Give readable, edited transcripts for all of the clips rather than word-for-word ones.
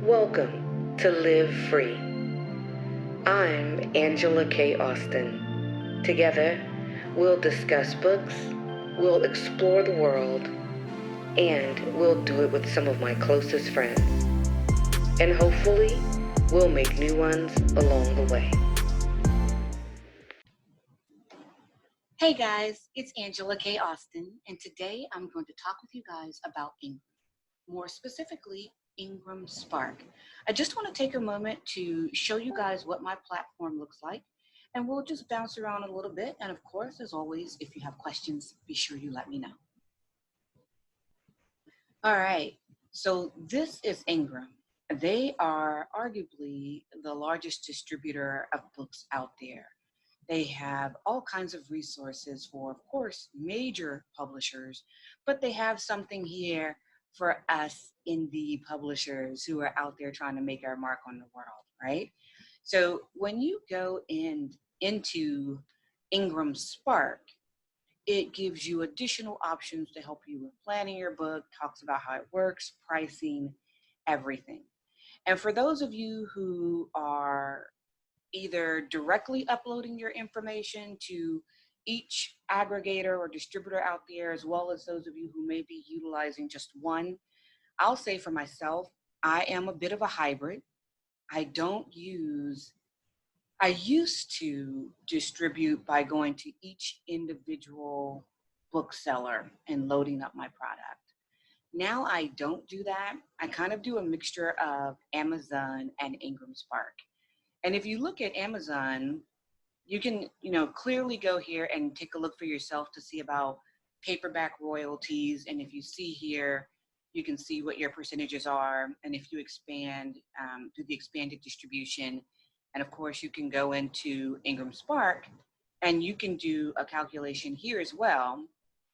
Welcome to Live Free. I'm Angela K. Austin. Together, we'll discuss books, we'll explore the world, and we'll do it with some of my closest friends. And hopefully, we'll make new ones along the way. Hey guys, it's Angela K. Austin, and today I'm going to talk with you guys about Ingram. More specifically, IngramSpark. I just want to take a moment to show you guys what my platform looks like, and we'll just bounce around a little bit. And of course, as always, if you have questions, be sure you let me know. All right, so this is Ingram. They are arguably the largest distributor of books out there. They have all kinds of resources for, of course, major publishers, but they have something here for us indie publishers who are out there trying to make our mark on the world, right? So when you go into IngramSpark, it gives you additional options to help you with planning your book, talks about how it works, pricing, everything. And for those of you who are either directly uploading your information to each aggregator or distributor out there, as well as those of you who may be utilizing just one, I'll say for myself, I am a bit of a hybrid. I used to distribute by going to each individual bookseller and loading up my product. Now I don't do that. I kind of do a mixture of Amazon and IngramSpark. And if you look at Amazon, you can, clearly go here and take a look for yourself to see about paperback royalties. And if you see here, you can see what your percentages are. And if you expand, do the expanded distribution. And of course, you can go into IngramSpark and you can do a calculation here as well,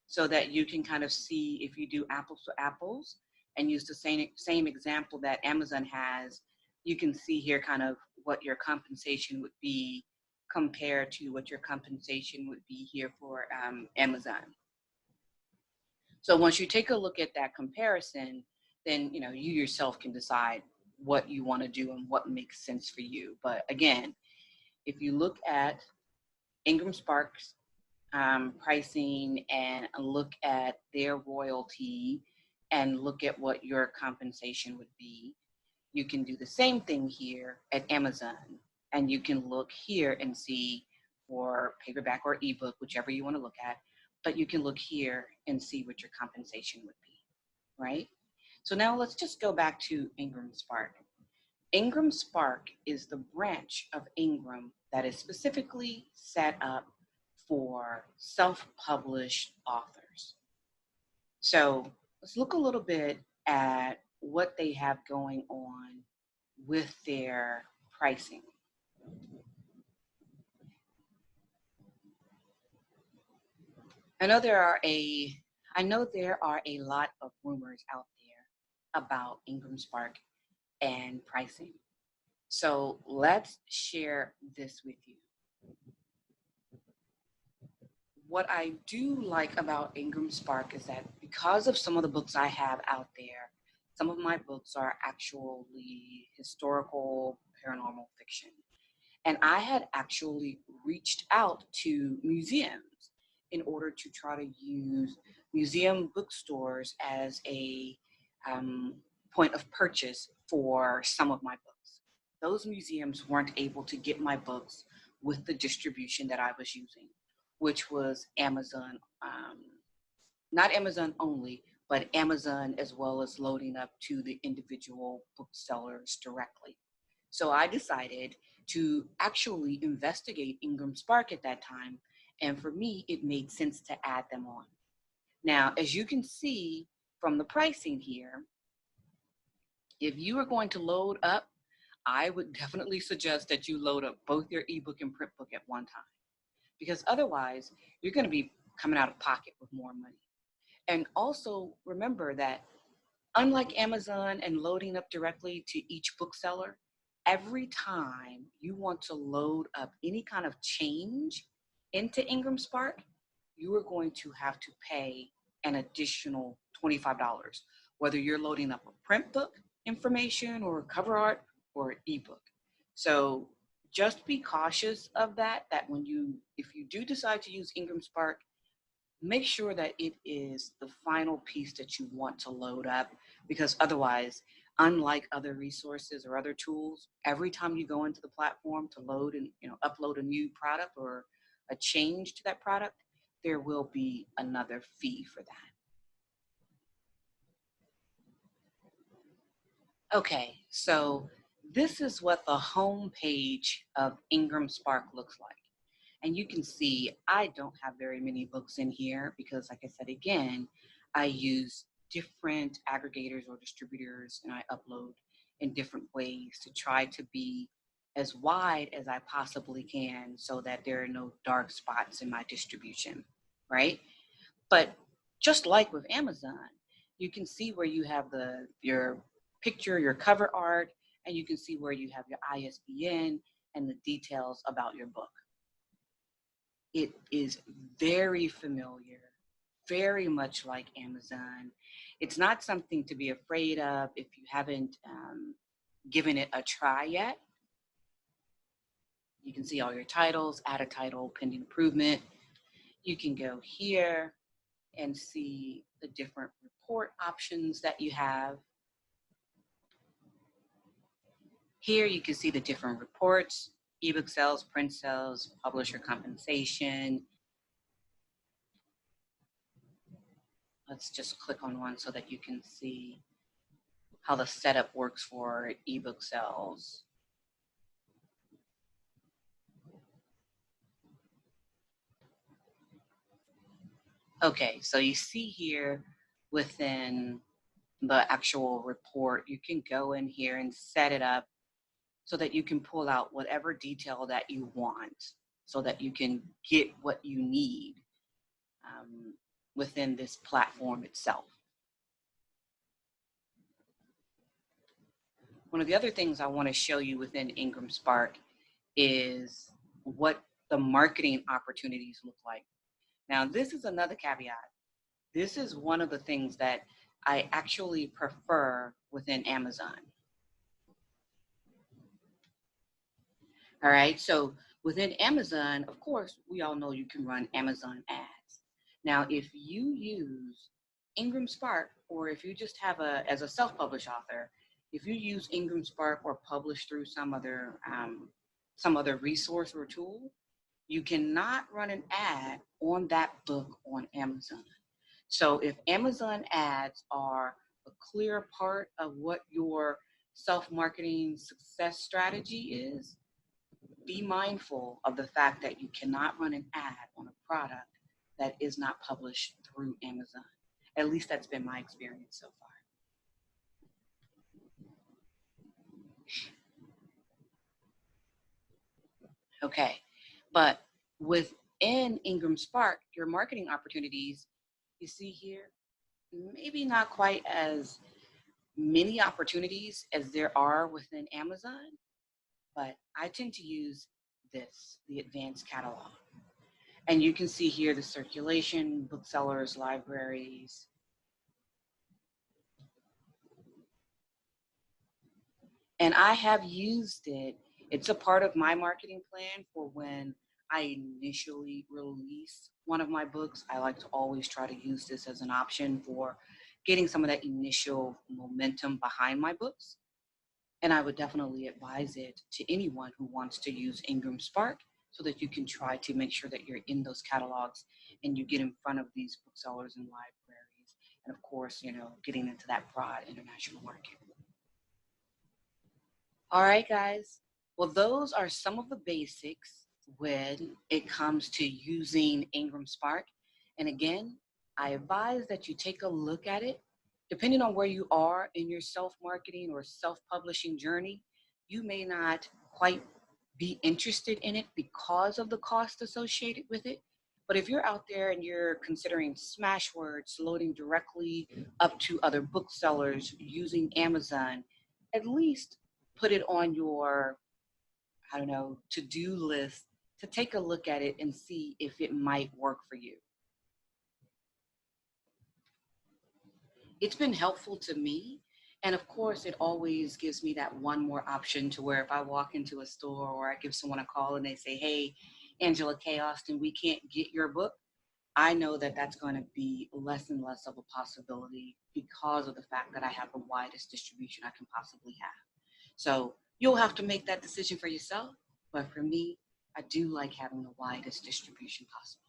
so that you can kind of see if you do apples to apples and use the same example that Amazon has. You can see here kind of what your compensation would be compared to what your compensation would be here for Amazon. So once you take a look at that comparison, then you yourself can decide what you want to do and what makes sense for you. But again, if you look at IngramSpark's pricing and look at their royalty and look at what your compensation would be, you can do the same thing here at Amazon, and you can look here and see for paperback or ebook, whichever you want to look at, but you can look here and see what your compensation would be, right? So now let's just go back to IngramSpark. IngramSpark is the branch of Ingram that is specifically set up for self-published authors. So let's look a little bit at what they have going on with their pricing. I know there are a lot of rumors out there about IngramSpark and pricing. So let's share this with you. What I do like about IngramSpark is that because of some of the books I have out there, some of my books are actually historical paranormal fiction. And I had actually reached out to museums in order to try to use museum bookstores as a point of purchase for some of my books. Those museums weren't able to get my books with the distribution that I was using, which was Amazon, not Amazon only, but Amazon as well as loading up to the individual booksellers directly. So I decided to actually investigate IngramSpark at that time, and for me, it made sense to add them on. Now, as you can see from the pricing here, if you are going to load up, I would definitely suggest that you load up both your ebook and print book at one time, because otherwise you're going to be coming out of pocket with more money. And also remember that unlike Amazon and loading up directly to each bookseller, every time you want to load up any kind of change into IngramSpark, you are going to have to pay an additional $25, whether you're loading up a print book information or cover art or ebook. So just be cautious of that, if you do decide to use IngramSpark, make sure that it is the final piece that you want to load up, because otherwise, unlike other resources or other tools, every time you go into the platform to load and upload a new product or a change to that product, there will be another fee for that. Okay, so this is what the home page of IngramSpark looks like. And you can see I don't have very many books in here because, like I said, again, I use different aggregators or distributors and I upload in different ways to try to be as wide as I possibly can so that there are no dark spots in my distribution, right? But just like with Amazon, you can see where you have your picture, your cover art, and you can see where you have your ISBN and the details about your book. It is very familiar, very much like Amazon. It's not something to be afraid of if you haven't given it a try yet. You can see all your titles, add a title, pending improvement. You can go here and see the different report options that you have. Here you can see the different reports: ebook sales, print sales, publisher compensation. Let's just click on one so that you can see how the setup works for ebook sales. Okay, so you see here within the actual report, you can go in here and set it up so that you can pull out whatever detail that you want so that you can get what you need within this platform itself. One of the other things I want to show you within IngramSpark is what the marketing opportunities look like. Now, this is another caveat. This is one of the things that I actually prefer within Amazon. All right, so within Amazon, of course, we all know you can run Amazon ads. Now, if you use IngramSpark, or if you just have as a self-published author, if you use IngramSpark or publish through some other resource or tool, you cannot run an ad on that book on Amazon. So if Amazon ads are a clear part of what your self-marketing success strategy is, be mindful of the fact that you cannot run an ad on a product that is not published through Amazon. At least that's been my experience so far. Okay, but within IngramSpark, your marketing opportunities, you see here, maybe not quite as many opportunities as there are within Amazon, but I tend to use the advanced catalog. And you can see here the circulation, booksellers, libraries. And I have used it. It's a part of my marketing plan for when I initially release one of my books. I like to always try to use this as an option for getting some of that initial momentum behind my books. And I would definitely advise it to anyone who wants to use IngramSpark so that you can try to make sure that you're in those catalogs and you get in front of these booksellers and libraries. And of course, getting into that broad international market. All right, guys. Well, those are some of the basics when it comes to using IngramSpark. And again, I advise that you take a look at it. Depending on where you are in your self-marketing or self-publishing journey, you may not quite be interested in it because of the cost associated with it. But if you're out there and you're considering Smashwords, loading directly up to other booksellers using Amazon, at least put it on your, to-do list to take a look at it and see if it might work for you. It's been helpful to me, And of course, it always gives me that one more option to where if I walk into a store or I give someone a call and they say, hey, Angela K. Austin, we can't get your book, I know that that's going to be less and less of a possibility because of the fact that I have the widest distribution I can possibly have. So you'll have to make that decision for yourself. But for me, I do like having the widest distribution possible.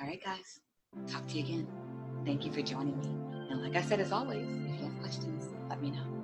All right, guys, talk to you again. Thank you for joining me. And like I said, as always, if you have questions, let me know.